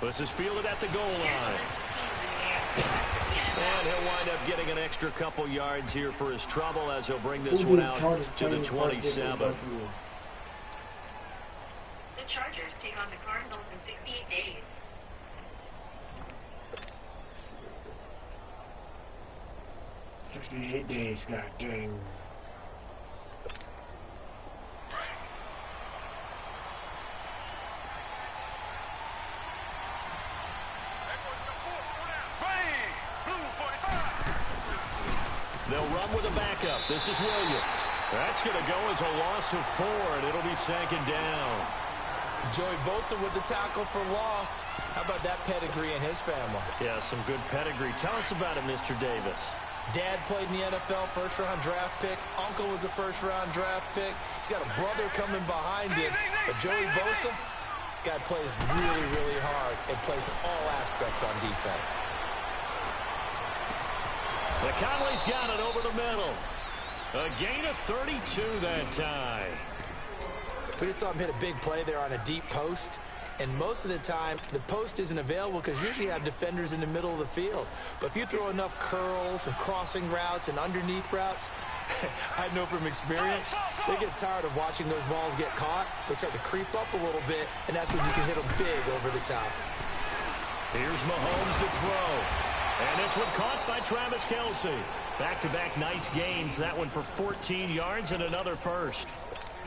This is fielded at the goal line. And he'll wind up getting an extra couple yards here for his trouble as he'll bring this one out to the 27. The Chargers take on the Cardinals in 68 days. 68 days, god dang. They'll run with a backup. This is Williams. That's going to go as a loss of 4, and it'll be second down. Joey Bosa with the tackle for loss. How about that pedigree in his family? Yeah, some good pedigree. Tell us about it, Mr. Davis. Dad played in the NFL, first-round draft pick. Uncle was a first-round draft pick. He's got a brother coming behind him. But Joey Bosa, guy plays really, really hard and plays all aspects on defense. The Conley's got it over the middle. A gain of 32 that time. We just saw him hit a big play there on a deep post. And most of the time, the post isn't available because usually you have defenders in the middle of the field. But if you throw enough curls and crossing routes and underneath routes, I know from experience, they get tired of watching those balls get caught. They start to creep up a little bit, and that's when you can hit them big over the top. Here's Mahomes to throw. And this one caught by Travis Kelce. Back-to-back nice gains. That one for 14 yards and another first.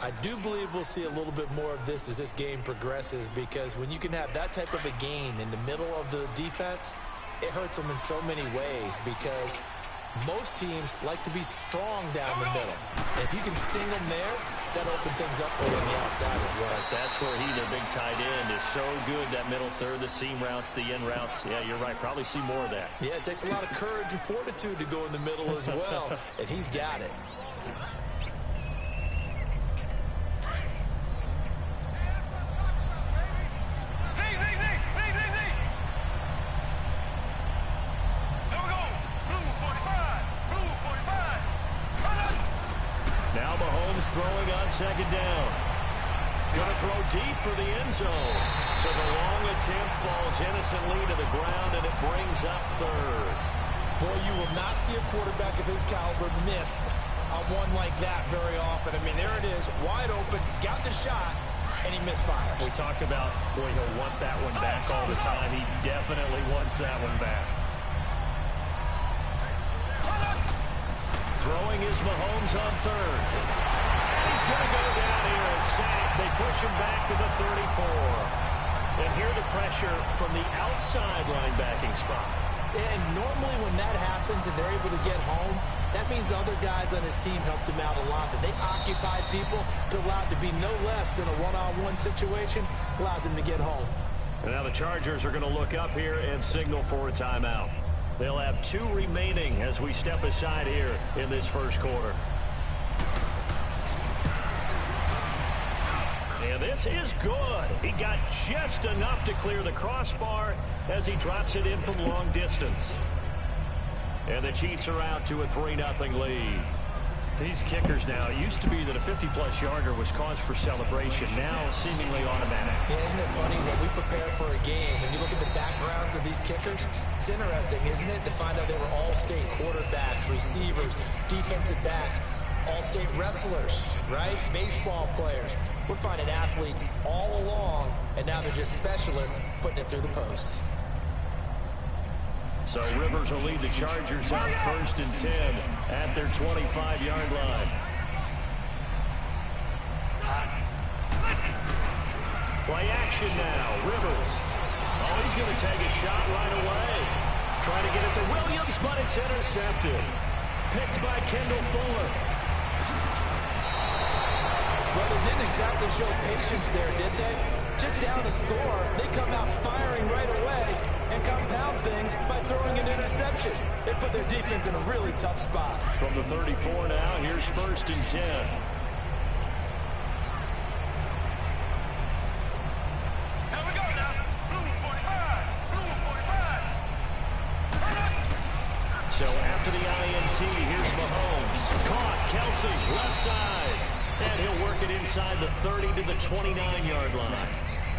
I do believe we'll see a little bit more of this as this game progresses, because when you can have that type of a gain in the middle of the defense, it hurts them in so many ways, because most teams like to be strong down the middle. And if you can sting them there, that'll open things up for you on the outside as well. But that's where he, their big tight end, is so good, that middle third, the seam routes, the in routes. Yeah, you're right. Probably see more of that. Yeah, it takes a lot of courage and fortitude to go in the middle as well, and he's got it. Throwing on second down. Gonna throw deep for the end zone. So the long attempt falls innocently to the ground, and it brings up third. Boy, you will not see a quarterback of his caliber miss on one like that very often. I mean, there it is, wide open, got the shot, and he misfires. We talk about, boy, he'll want that one back all the time. He definitely wants that one back. Throwing is Mahomes on third. He's going to go down here and sack. They push him back to the 34. And here the pressure from the outside linebacking spot. And normally when that happens and they're able to get home, that means other guys on his team helped him out a lot. That they occupied people to allow it to be no less than a one-on-one situation, allows him to get home. And now the Chargers are going to look up here and signal for a timeout. They'll have 2 remaining as we step aside here in this first quarter. And this is good. He got just enough to clear the crossbar as he drops it in from long distance. And the Chiefs are out to a 3-0 lead. These kickers now, it used to be that a 50-plus yarder was cause for celebration. Now seemingly automatic. Yeah, isn't it funny when we prepare for a game, when you look at the backgrounds of these kickers, it's interesting, isn't it, to find out they were all-state quarterbacks, receivers, defensive backs, all-state wrestlers, right? Baseball players. We're finding athletes all along, and now they're just specialists putting it through the posts. So Rivers will lead the Chargers out 1st and 10 at their 25-yard line. Play action now. Rivers. Oh, he's going to take a shot right away. Trying to get it to Williams, but it's intercepted. Picked by Kendall Fuller. Well, they didn't exactly show patience there, did they? Just down a score, they come out firing right away and compound things by throwing an interception. They put their defense in a really tough spot. From the 34 now, here's 1st and 10. Here we go now. Blue 45. Blue 45. So after the INT, here's Mahomes. Caught. Kelce, left side. And he'll work it inside the 30 to the 29-yard line.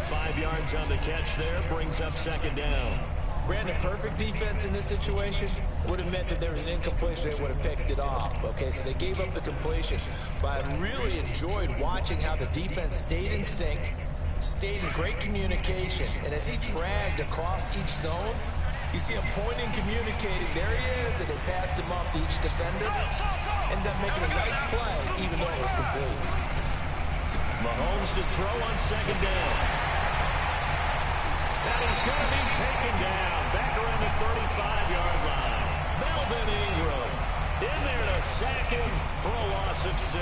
5 yards on the catch there, brings up second down. Brandon, perfect defense in this situation would have meant that there was an incompletion. They would have picked it off. Okay, so they gave up the completion. But I really enjoyed watching how the defense stayed in sync, stayed in great communication. And as he dragged across each zone, you see him pointing, communicating. There he is, and they passed him off to each defender. Ended up making a nice play, even though it was complete. Mahomes to throw on second down. And he's going to be taken down back around the 35-yard line. Melvin Ingram in there to sack him for a loss of 6.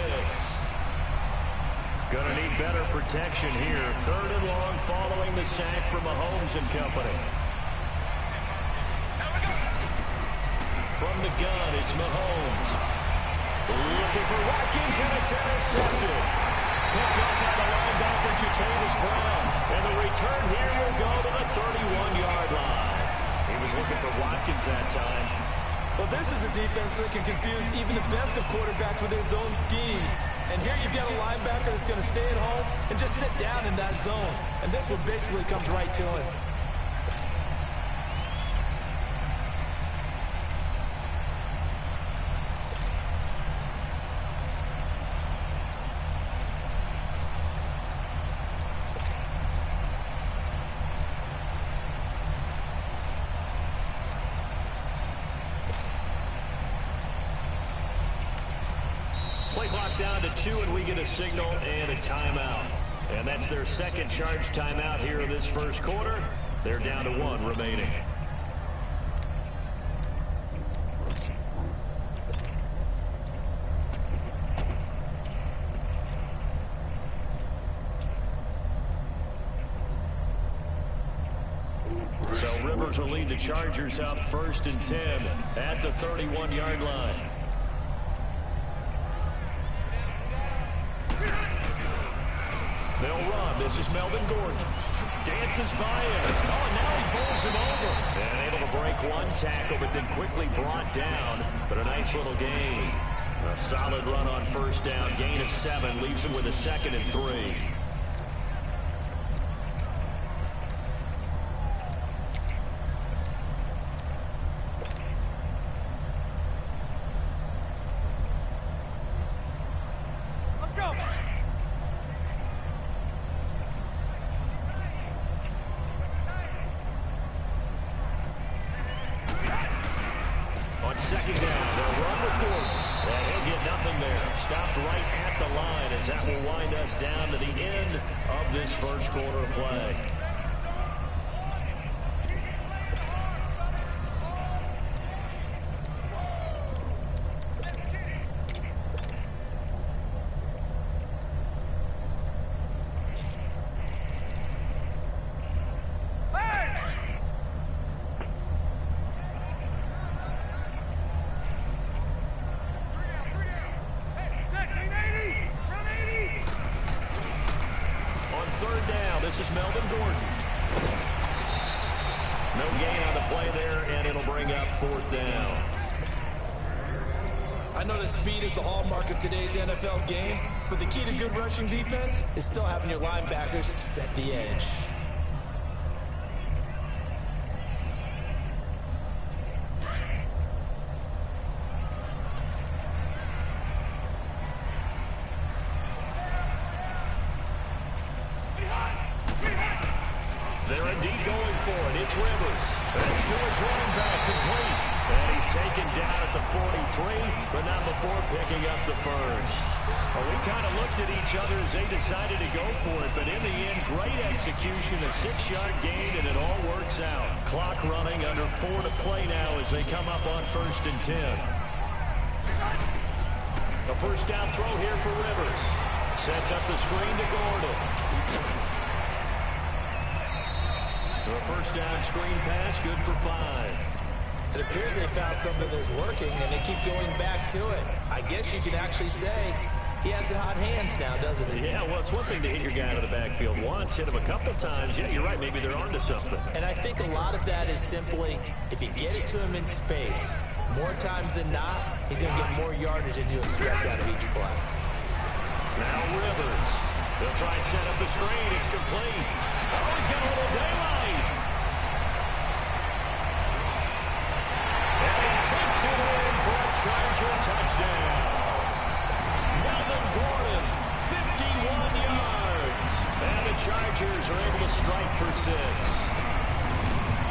Going to need better protection here. 3rd and long following the sack from Mahomes and company. From the gun, it's Mahomes. Looking for Watkins, and it's intercepted. Picked up by the linebacker, Jatavis Brown. And the return here will go to the 31-yard line. He was looking for Watkins that time. Well, this is a defense that can confuse even the best of quarterbacks with their zone schemes. And here you've got a linebacker that's going to stay at home and just sit down in that zone. And this one basically comes right to him. Play clock down to 2, and we get a signal and a timeout. And that's their second charge timeout here in this first quarter. They're down to 1 remaining. So Rivers will lead the Chargers up 1st and 10 at the 31-yard line. They'll run. This is Melvin Gordon. Dances by him. Oh, and now he bowls him over. And able to break one tackle, but then quickly brought down. But a nice little gain. A solid run on 1st down. Gain of 7. Leaves him with a 2nd and 3. Second down, they'll run with Gordon. And he'll get nothing there. Stopped right at the line as that will wind us down to the end of this first quarter play. This is Melvin Gordon. No gain on the play there, and it'll bring up 4th down. I know that speed is the hallmark of today's NFL game, but the key to good rushing defense is still having your linebackers set the edge. They're indeed going for it. It's Rivers. That's to his running back, complete. And he's taken down at the 43, but not before picking up the 1st. Well, we kind of looked at each other as they decided to go for it, but in the end, great execution, a 6-yard gain, and it all works out. Clock running, under 4 to play now as they come up on 1st and 10. A 1st down throw here for Rivers. Sets up the screen to Gordon. A 1st down screen pass, good for 5. It appears they found something that's working, and they keep going back to it. I guess you could actually say he has the hot hands now, doesn't he? Yeah, well, it's one thing to hit your guy out of the backfield once, hit him a couple times. Yeah, you're right. Maybe they're onto something. And I think a lot of that is simply, if you get it to him in space, more times than not, he's going to get more yardage than you expect out of each play. Now Rivers. They'll try and set up the screen. It's complete. Oh, he's got a little daylight. And he takes it in for a Charger touchdown. Melvin Gordon, 51 yards. And the Chargers are able to strike for 6.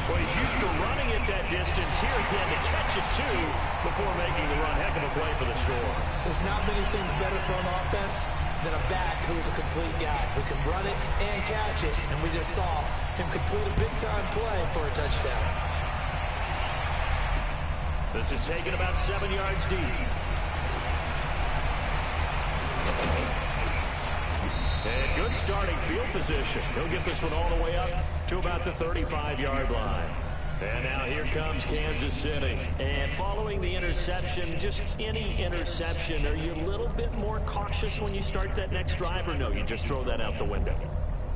Well, he's used to running it that distance. Here he had to catch it, too, before making the run. Heck of a play for the score. There's not many things better for an offense than a back who is a complete guy who can run it and catch it. And we just saw him complete a big-time play for a touchdown. This is taken about 7 yards deep. And good starting field position. He'll get this one all the way up to about the 35-yard line. And now here comes Kansas City. And following the interception, just any interception, are you a little bit more cautious when you start that next drive, or no, you just throw that out the window?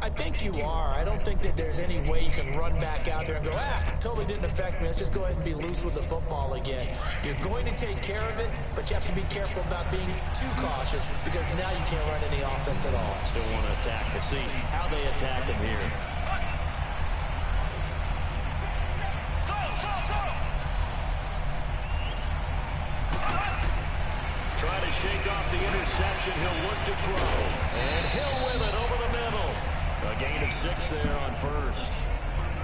I think you are. I don't think that there's any way you can run back out there and go, totally didn't affect me. Let's just go ahead and be loose with the football again. You're going to take care of it, but you have to be careful about being too cautious because now you can't run any offense at all. Still want to attack. We'll see how they attack him here. Try to shake off the interception. He'll look to throw. And he'll win it over the middle. A gain of 6 there on first.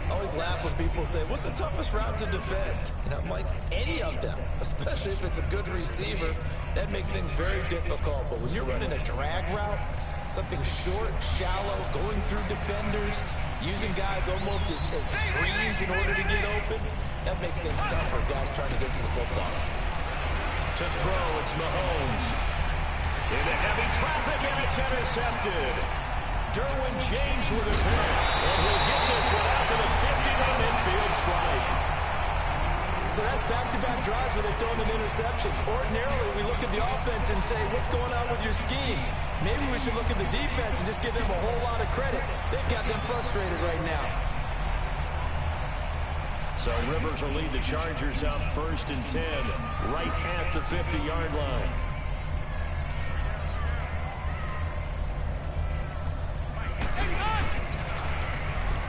I always laugh when people say, what's the toughest route to defend? And I'm like, any of them, especially if it's a good receiver. That makes things very difficult. But when you're running a drag route, something short, shallow, going through defenders, using guys almost as screens in order to get open, that makes things tough for guys trying to get to the football. To throw, it's Mahomes. Into heavy traffic, and it's intercepted. Derwin James with a pick. And he'll get this one out to the 50-yard midfield strike. So that's back-to-back drives where they've thrown an interception. Ordinarily, we look at the offense and say, what's going on with your scheme? Maybe we should look at the defense and just give them a whole lot of credit. They've got them frustrated right now. So Rivers will lead the Chargers out 1st and 10, right at the 50-yard line.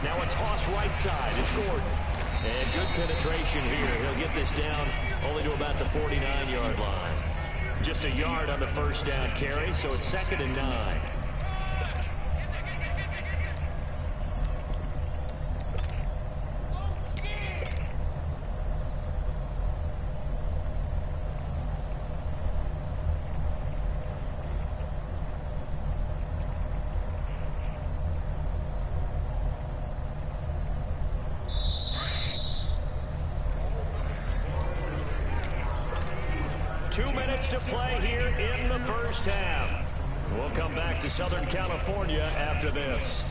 Now a toss right side. It's Gordon. And good penetration here. He'll get this down only to about the 49-yard line. Just a yard on the first down carry, so it's 2nd and 9. To play here in the first half. We'll come back to Southern California after this.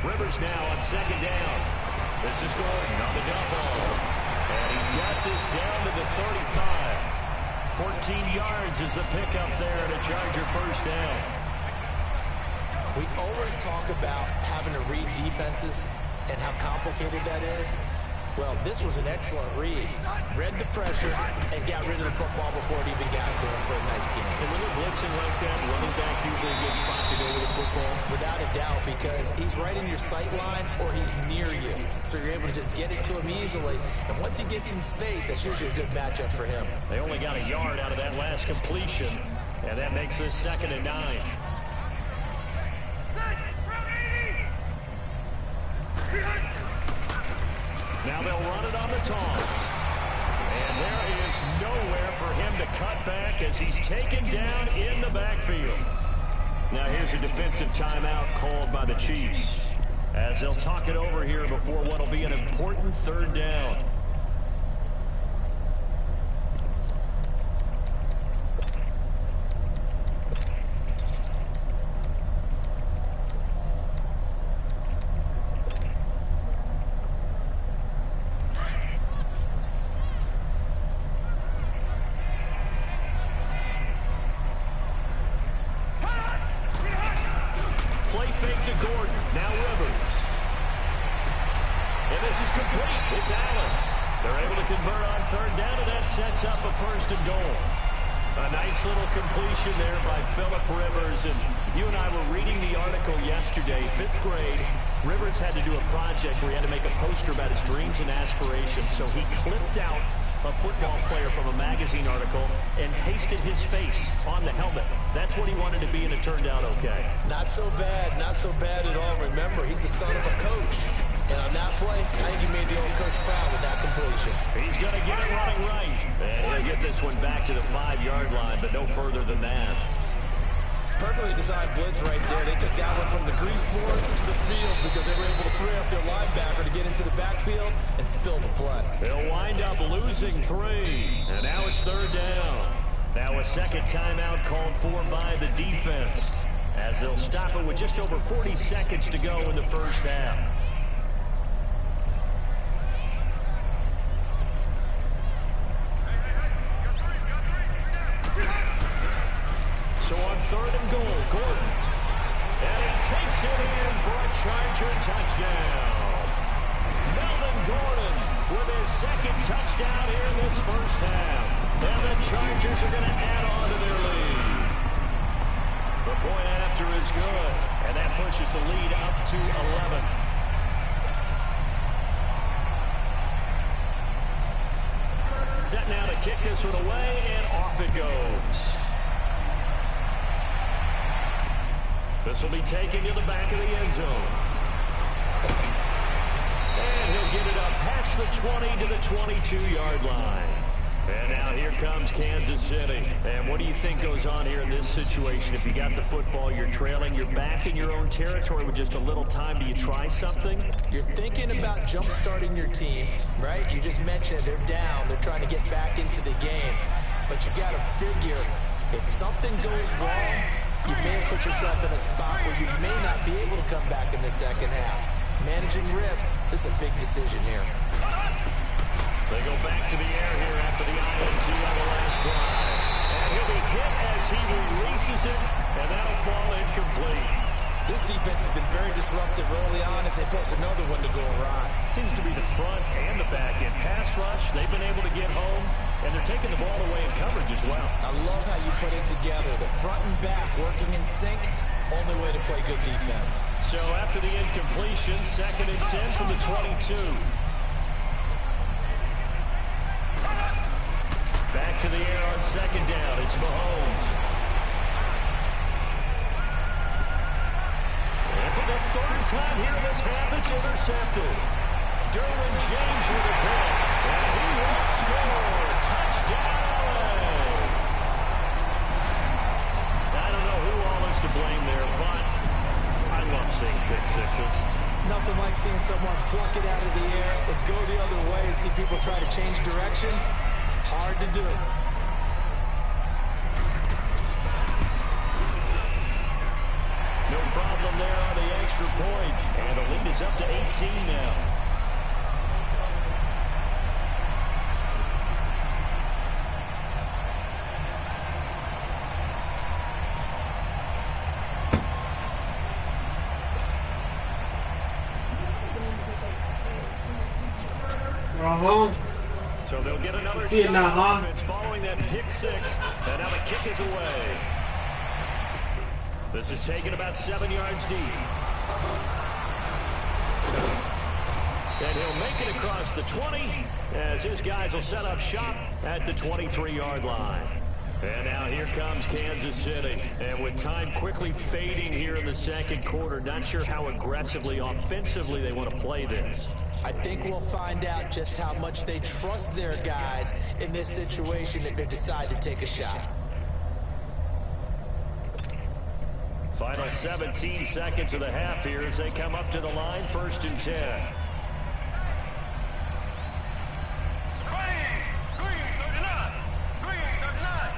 Rivers now on 2nd down. This is Gordon on the double. And he's got this down to the 35. 14 yards is the pickup there and a Charger first down. We always talk about having to read defenses and how complicated that is. Well, this was an excellent read. Read the pressure and got rid of the football before it even got to him for a nice game. And when they're blitzing like that, running back usually a good spot to go with the football. Without a doubt, because he's right in your sight line or he's near you. So you're able to just get it to him easily. And once he gets in space, that's usually a good matchup for him. They only got a yard out of that last completion, and that makes this 2nd and 9. Now they'll run it on the toss. And there is nowhere for him to cut back as he's taken down in the backfield. Now here's a defensive timeout called by the Chiefs as they'll talk it over here before what will be an important 3rd down. is complete. It's Allen. They're able to convert on third down, and that sets up a first and goal. A nice little completion there by Phillip Rivers. And you and I were reading the article yesterday, 5th grade. Rivers had to do a project where he had to make a poster about his dreams and aspirations. So he clipped out a football player from a magazine article and pasted his face on the helmet. That's what he wanted to be, and it turned out okay. Not so bad at all. Remember, he's the son of a coach. And on that play, I think he made the old coach proud with that completion. He's going to get it running right. And he'll get this one back to the 5-yard line, but no further than that. Perfectly designed blitz right there. They took that one from the grease board to the field because they were able to free up their linebacker to get into the backfield and spill the play. They'll wind up losing 3. And now it's third down. Now a second timeout called for by the defense, as they'll stop it with just over 40 seconds to go in the first half. So on third and goal, Gordon. And he takes it in for a Charger touchdown. Melvin Gordon with his second touchdown here in this first half. And the Chargers are going to add on to their lead. The point after is good. And that pushes the lead up to 11. Set now to kick this one away, and off it goes. This will be taken to the back of the end zone. And he'll get it up past the 20 to the 22-yard line. And now here comes Kansas City. And what do you think goes on here in this situation? If you got the football, you're trailing, you're back in your own territory with just a little time. Do you try something? You're thinking about jump-starting your team, right? You just mentioned it. They're down. They're trying to get back into the game. But you got to figure, if something goes wrong, you may have put yourself in a spot where you may not be able to come back in the second half. Managing risk, this is a big decision here. They go back to the air here after the INT on the last drive. And he'll be hit as he releases it, and that'll fall incomplete. This defense has been very disruptive early on as they force another one to go awry. Seems to be the front and the back end. Pass rush, they've been able to get home, and they're taking the ball away in coverage as well. I love how you put it together. The front and back working in sync, only way to play good defense. So after the incompletion, 2nd and 10 from the 22. Back to the air on 2nd down. It's Mahomes. And for the 3rd time here in this half, it's intercepted. Derwin James with a pick. And he will score. Touchdown. I don't know who all is to blame there, but I love seeing pick sixes. Nothing like seeing someone pluck it out of the air and go the other way and see people try to change directions. Hard to do. No problem there on the extra point. And the lead is up to 18 now. So they'll get another shot on offense following that pick six. And now the kick is away. This is taken about 7 yards deep. And he'll make it across the 20 as his guys will set up shop at the 23-yard line. And now here comes Kansas City. And with time quickly fading here in the second quarter, not sure how aggressively, offensively they want to play this. I think we'll find out just how much they trust their guys in this situation if they decide to take a shot. Final 17 seconds of the half here as they come up to the line, 1st and 10. Green 39. Green 39.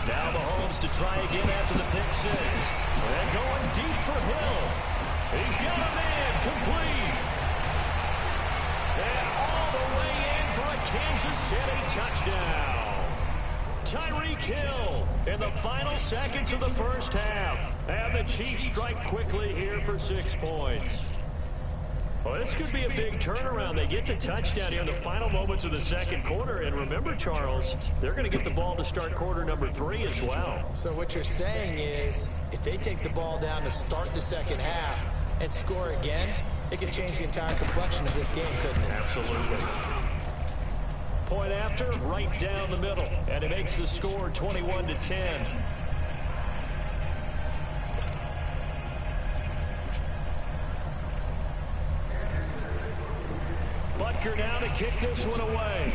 Now Mahomes to try again after the pick six. And going deep for Hill. He's got a man complete. And all the way in for a Kansas City touchdown. Tyreek Hill in the final seconds of the first half. And the Chiefs strike quickly here for 6 points. Well, this could be a big turnaround. They get the touchdown here in the final moments of the second quarter. And remember, Charles, they're going to get the ball to start quarter number 3 as well. So what you're saying is if they take the ball down to start the second half and score again, it could change the entire complexion of this game, couldn't it? Absolutely. Point after, right down the middle. And it makes the score 21-10. Butker now to kick this one away.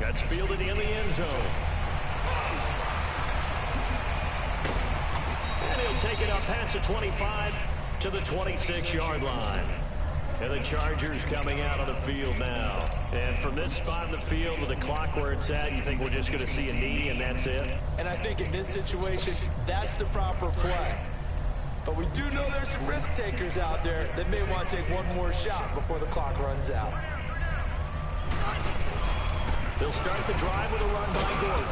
That's fielded in the end zone. And he'll take it up past the 25 to the 26-yard line. And the Chargers coming out on the field now. And from this spot in the field with the clock where it's at, you think we're just going to see a knee and that's it? And I think in this situation, that's the proper play. But we do know there's some risk takers out there that may want to take one more shot before the clock runs out. They'll start the drive with a run by Gordon.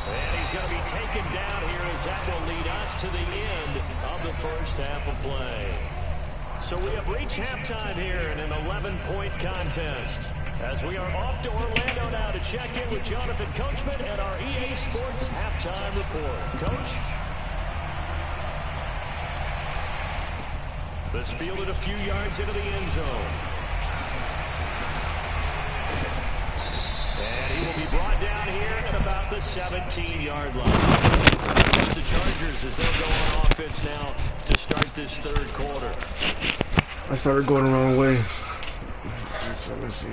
And he's going to be taken down here as that will lead us to the end of the first half of play. So we have reached halftime here in an 11-point contest. As we are off to Orlando now to check in with Jonathan Coachman and our EA Sports halftime report. Coach? This fielded a few yards into the end zone. And he will be brought down here at about the 17-yard line. The Chargers as they'll go on offense now to start this third quarter. I started going the wrong way. So let's see.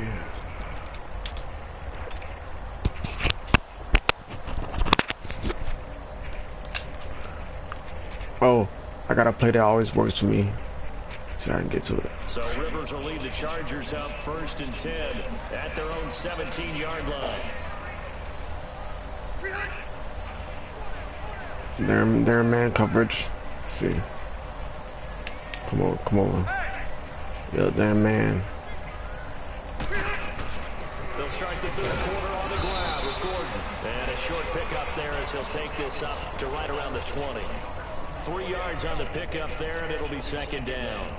Oh, I got a play that always works for me. So I can get to it. So Rivers will lead the Chargers up 1st and 10 at their own 17-yard line. They're in man coverage. Let's see. Come on, come on. Yeah, damn man. They'll start the third quarter on the ground with Gordon. And a short pickup there as he'll take this up to right around the 20. 3 yards on the pickup there, and it'll be second down.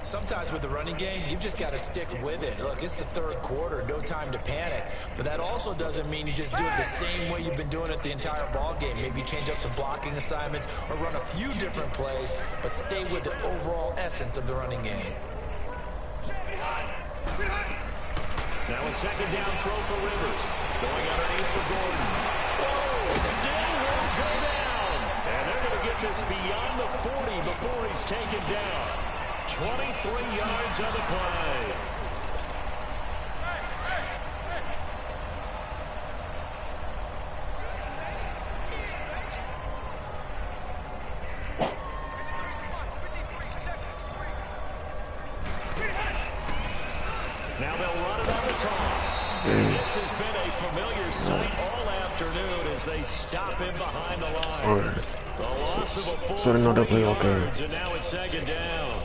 Sometimes with the running game, you've just got to stick with it. Look, it's the third quarter, no time to panic. But that also doesn't mean you just do it the same way you've been doing it the entire ball game. Maybe change up some blocking assignments or run a few different plays, but stay with the overall essence of the running game. Now a second down throw for Rivers. Going underneath for Gordon. Oh, it still won't go down. And they're going to get this beyond the 40 before he's taken down. 23 yards on the play. Now they'll run it on the toss. This has been a familiar sight all afternoon as they stop him behind the line. The loss of a full 3 yards, and now it's second down.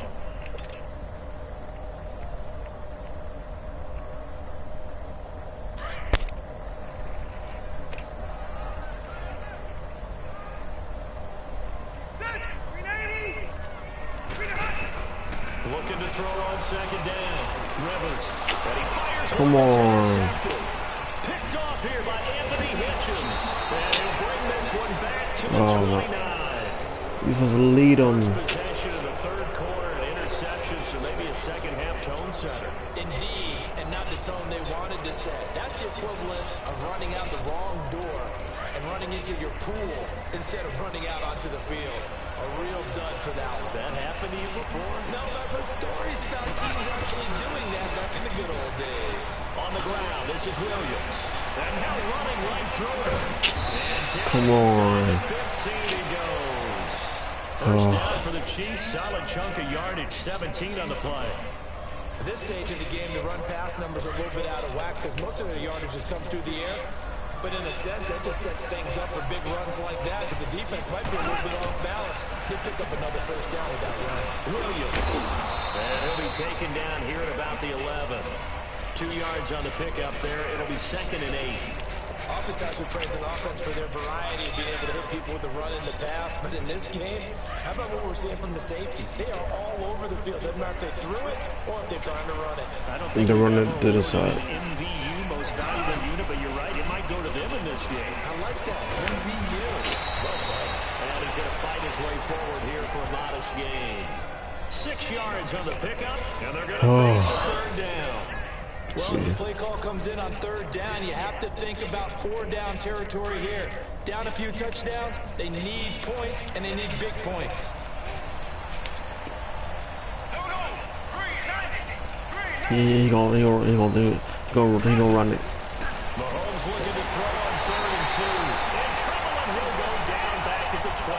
Looking to throw on second down. Rivers. And he fires. Come on. Picked off here by Anthony Hitchens. And he'll bring this one back to the 29. You're supposed to lead them. First possession of the third quarter, an interception, so maybe a second half tone setter. Indeed, and not the tone they wanted to set. That's the equivalent of running out the wrong door and running into your pool instead of running out onto the field. A real dud for that one. Has that happened to you before? No, but I've heard stories about teams actually doing that back in the good old days. On the ground, this is Williams. And now running right through it. And down Come inside on. the 15 he goes. First down for the Chiefs. Solid chunk of yardage. 17 on the play. At this stage of the game, the run-pass numbers are a little bit out of whack because most of their yardage has come through the air. But in a sense, that just sets things up for big runs like that because the defense might be a little bit off balance. He'll pick up another first down with that run. Williams. And he'll be taken down here at about the 11. 2 yards on the pickup there. It'll be 2nd and 8. Oftentimes we praise an offense for their variety of being able to hit people with the run in the pass, but in this game, how about what we're seeing from the safeties? They are all over the field. Doesn't matter if they threw it or if they're trying to run it. I don't think they're running to the an side. MVU, most valuable unit, but you're right, it might go to them in this game. I like that. MVU. Well done. And he's going to fight his way forward here for a modest gain. 6 yards on the pickup, and they're going to face a 3rd down. Well, as the play call comes in on 3rd down, you have to think about 4-down territory here. Down a few touchdowns, they need points, and they need big points. He gonna do it. He gonna run it. Mahomes looking to throw on 3rd and 2. In trouble, and he'll go down back at the 12.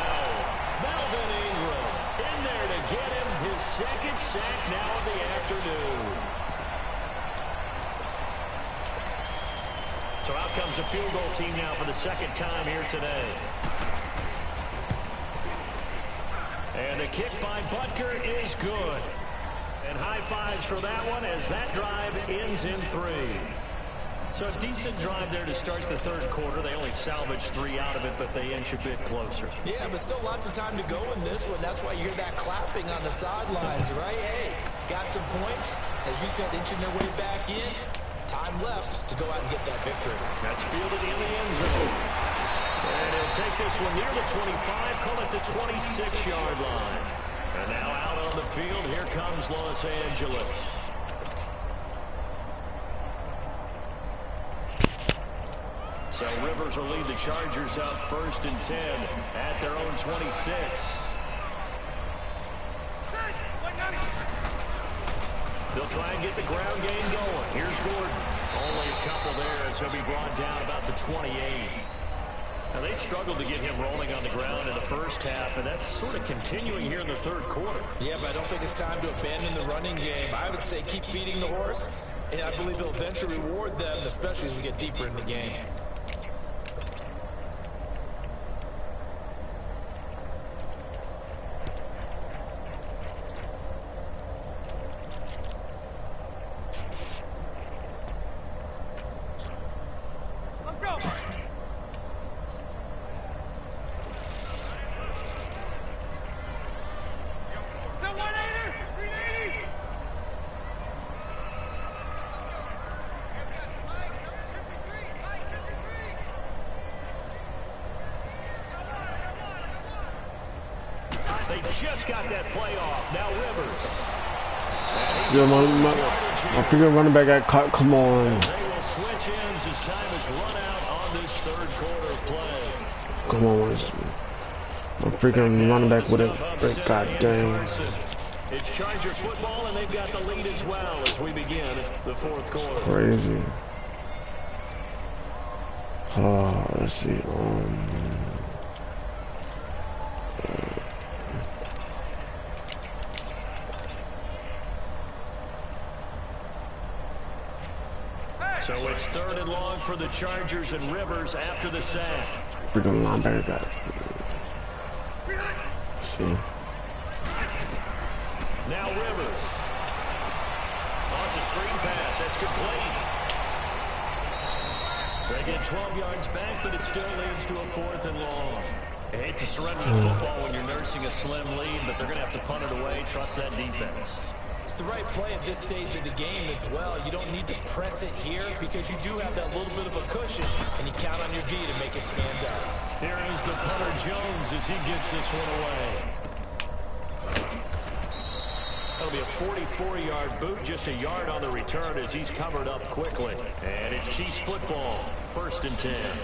Melvin Ingram in there to get him his 2nd sack now of the afternoon. So out comes the field goal team now for the 2nd time here today. And the kick by Butker is good. And high fives for that one as that drive ends in 3. So a decent drive there to start the 3rd quarter. They only salvaged 3 out of it, but they inch a bit closer. Yeah, but still lots of time to go in this one. That's why you hear that clapping on the sidelines, right? Hey, got some points. As you said, inching their way back in. Time left to go out and get that victory. That's fielded in the end zone. And he'll take this one near the 25, call it the 26-yard line. And now out on the field, here comes Los Angeles. So Rivers will lead the Chargers up 1st and 10 at their own 26. They'll try and get the ground game going. Here's Gordon. Only a couple there as he'll be brought down about the 28. Now, they struggled to get him rolling on the ground in the 1st half, and that's sort of continuing here in the 3rd quarter. Yeah, but I don't think it's time to abandon the running game. I would say keep feeding the horse, and I believe he'll eventually reward them, especially as we get deeper in the game. They just got that play off. Now Rivers. Yeah, my freaking running back got caught. Come on. They will switch ends as time is run out on this 3rd quarter of play. Come on. My freaking running back with it. God dang. It's Charger football, and they've got the lead as well as we begin the 4th quarter. Crazy. Let's see. So it's 3rd and long for the Chargers, and Rivers after the sack. Freaking linebacker got it. See. Now Rivers. Launch a screen pass. That's complete. They get 12 yards back, but it still leads to a 4th and long. I hate to surrender the football when you're nursing a slim lead, but they're going to have to punt it away. Trust that defense. It's the right play at this stage of the game as well. You don't need to press it here because you do have that little bit of a cushion, and you count on your D to make it stand up. Here is the punter Jones as he gets this one away. That'll be a 44-yard boot, just a yard on the return as he's covered up quickly. And it's Chiefs football, 1st and 10.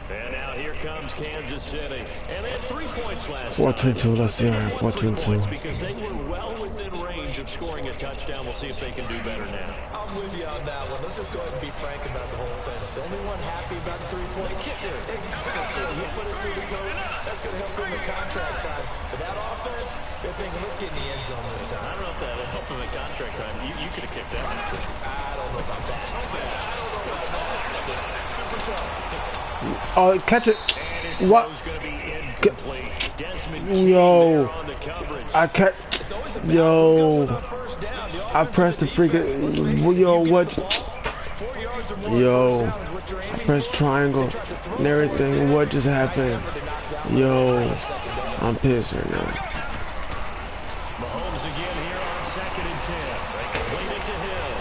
And now here comes Kansas City. And they had 3 points last time. 4-2, let's see. 4-2. Because they were well within range of scoring a touchdown. We'll see if they can do better now. I'm with you on that one. Let's just go ahead and be frank about the whole thing. The only one happy about the 3-point kicker. Exactly. He put it through the post. That's going to help him in contract time. But that offense, they're thinking, let's get in the end zone this time. I don't know if that would help him in contract time. You could have kicked that one. I don't know about that. I don't know about that. Super tough. Oh, catch it. And his What? throw's going to be incomplete. Desmond King Yo, there on the coverage. I can't. It's always a battle. Who's gonna win Yo, on first down? The I offense or pressed the the freaking. defense? Let's face it, Yo, you what? get the ball, 4 yards or more on Yo, first down is what you're I aiming pressed for. triangle They tried to throw and for it everything. there. What just Nice happened? effort to knock that one Yo, away on second down. I'm pissed right now. Mahomes again here on 2nd and 10. They complete it to Hill.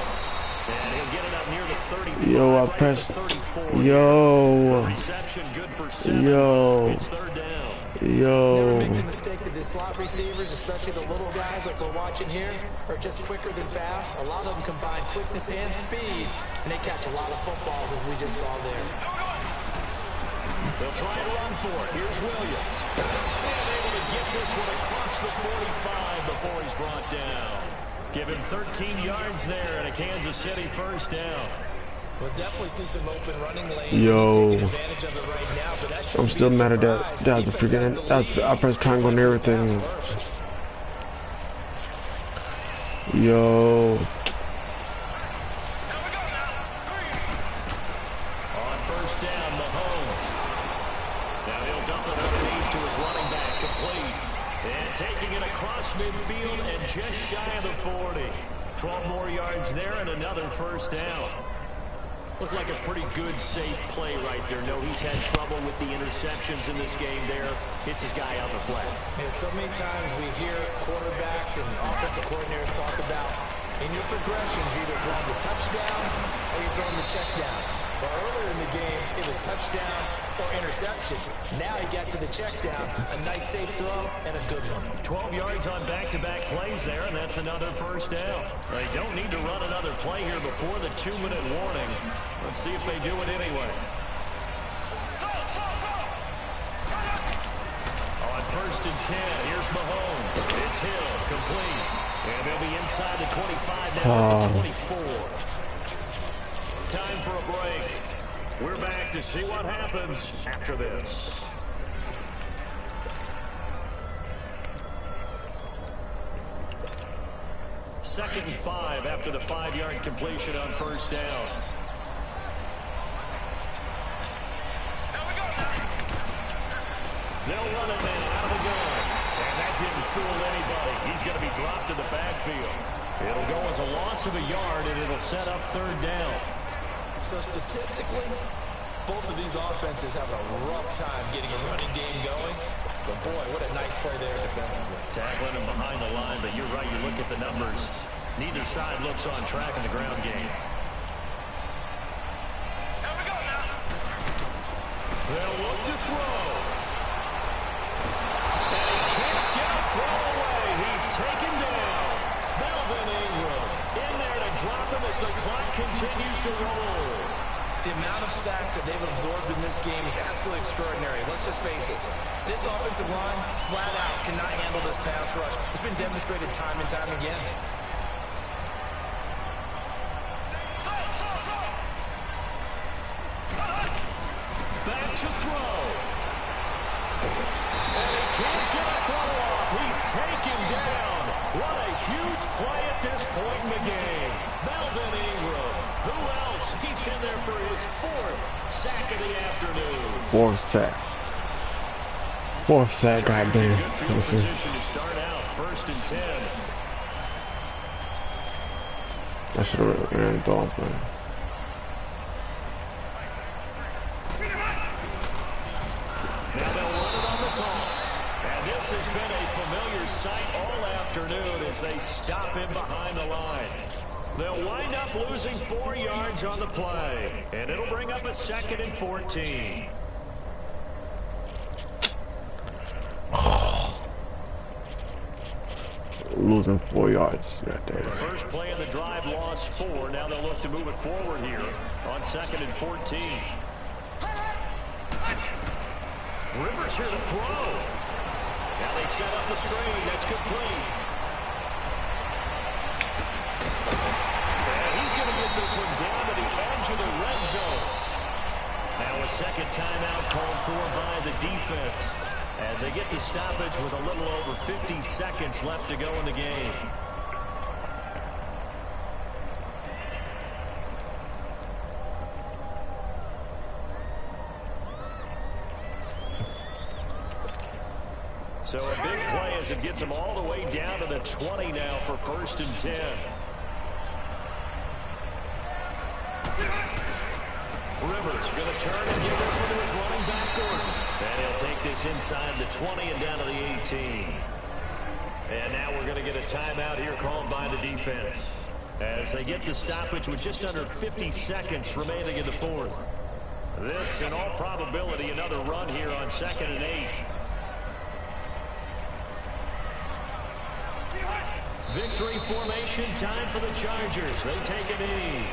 And he'll get it up near the 35. Yo, I right pressed. at the 34. Yo, Reception good for 7. yo, It's 3rd down. Never make the yo. mistake that the slot receivers, especially the little guys like we're watching here, are just quicker than fast. A lot of them combine quickness and speed, and they catch a lot of footballs, as we just saw there. They'll try and run for it. Here's Williams. And able to get this one across the 45 before he's brought down. Give him 13 yards there and a Kansas City 1st down. We'll definitely see some open running lanes. Yo. He's taking advantage of it right now, but that I'm shouldn't still be a mad at that. surprise. That was the Defense has the freaking. lead. I pressed triangle and They play for the everything. pass first. Yo, On 1st down, Mahomes. Now he'll dump it underneath to his running back, complete. And taking it across midfield and just shy of the 40. 12 more yards there and another 1st down. Looked like a pretty good, safe play right there. No, he's had trouble with the interceptions in this game there. Hits his guy on the flat. Yeah, so many times we hear quarterbacks and offensive coordinators talk about in your progressions, you're either throwing the touchdown or you're throwing the check down. But earlier in the game, it was touchdown or interception. Now he got to the check down, a nice safe throw and a good one. 12 yards on back-to-back plays there, and that's another 1st down. They don't need to run another play here before the 2-minute warning. Let's see if they do it anyway. On 1st and 10, here's Mahomes. It's Hill, complete. And they'll be inside the 25 now at the 24. Time for a break. We're back to see what happens after this. Second and 5 after the 5-yard completion on 1st down. They'll run it now out of the gun. And that didn't fool anybody. He's going to be dropped in the backfield. It'll go as a loss of a yard, and it'll set up 3rd down. So statistically, both of these offenses have a rough time getting a running game going. But boy, what a nice play there defensively. Tackling him behind the line, but you're right, you look at the numbers. Neither side looks on track in the ground game. They'll look to throw. And he can't get a throw away. He's taken down. Melvin Ingram in there to drop him as the clock continues to roll. The amount of sacks that they've absorbed in this game is absolutely extraordinary. Let's just face it. This offensive line, flat out, cannot handle this pass rush. It's been demonstrated time and time again. Back to throw. And he can't get a throw off. He's taken down. What a huge play at this point in the game. Melvin Ingram. Who else? He's in there for his 4th sack of the afternoon. 4th sack. 4th sack, goddamn. Good field position to start out. 1st and 10. I should have ran it off, man. Now they'll run it on the toss. And this has been a familiar sight all afternoon as they stop him behind the line. They'll wind up losing 4 yards on the play. And it'll bring up a 2nd and 14. Losing 4 yards right there. The first play of the drive lost 4. Now they'll look to move it forward here on 2nd and 14. Rivers here to throw. Now they set up the screen. That's complete. And he's going to get this one down to the edge of the red zone. Now a 2nd timeout called for by the defense as they get the stoppage with a little over 50 seconds left to go in the game. So a big play as it gets them all the way down to the 20 now for 1st and 10. Rivers going to turn and give this one to his running back, Gordon. And he'll take this inside the 20 and down to the 18. And now we're going to get a timeout here called by the defense, as they get the stoppage with just under 50 seconds remaining in the 4th. This, in all probability, another run here on 2nd and 8. Victory formation time for the Chargers. They take a knee.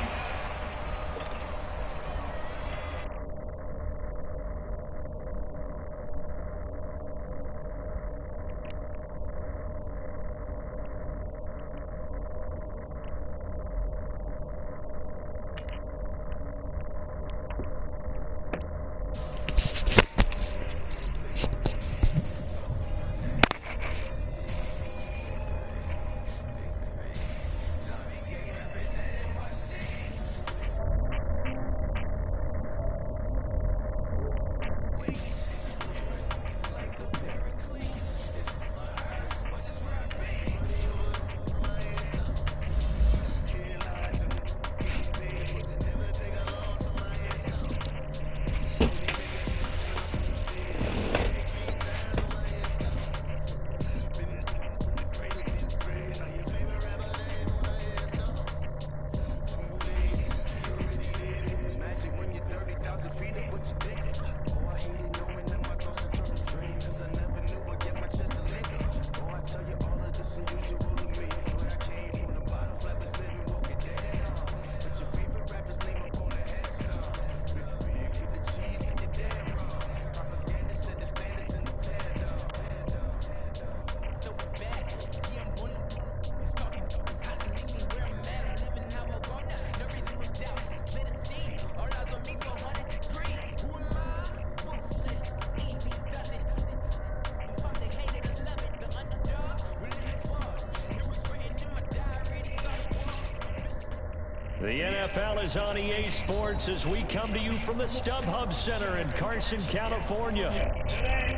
The NFL is on EA Sports as we come to you from the StubHub Center in Carson, California.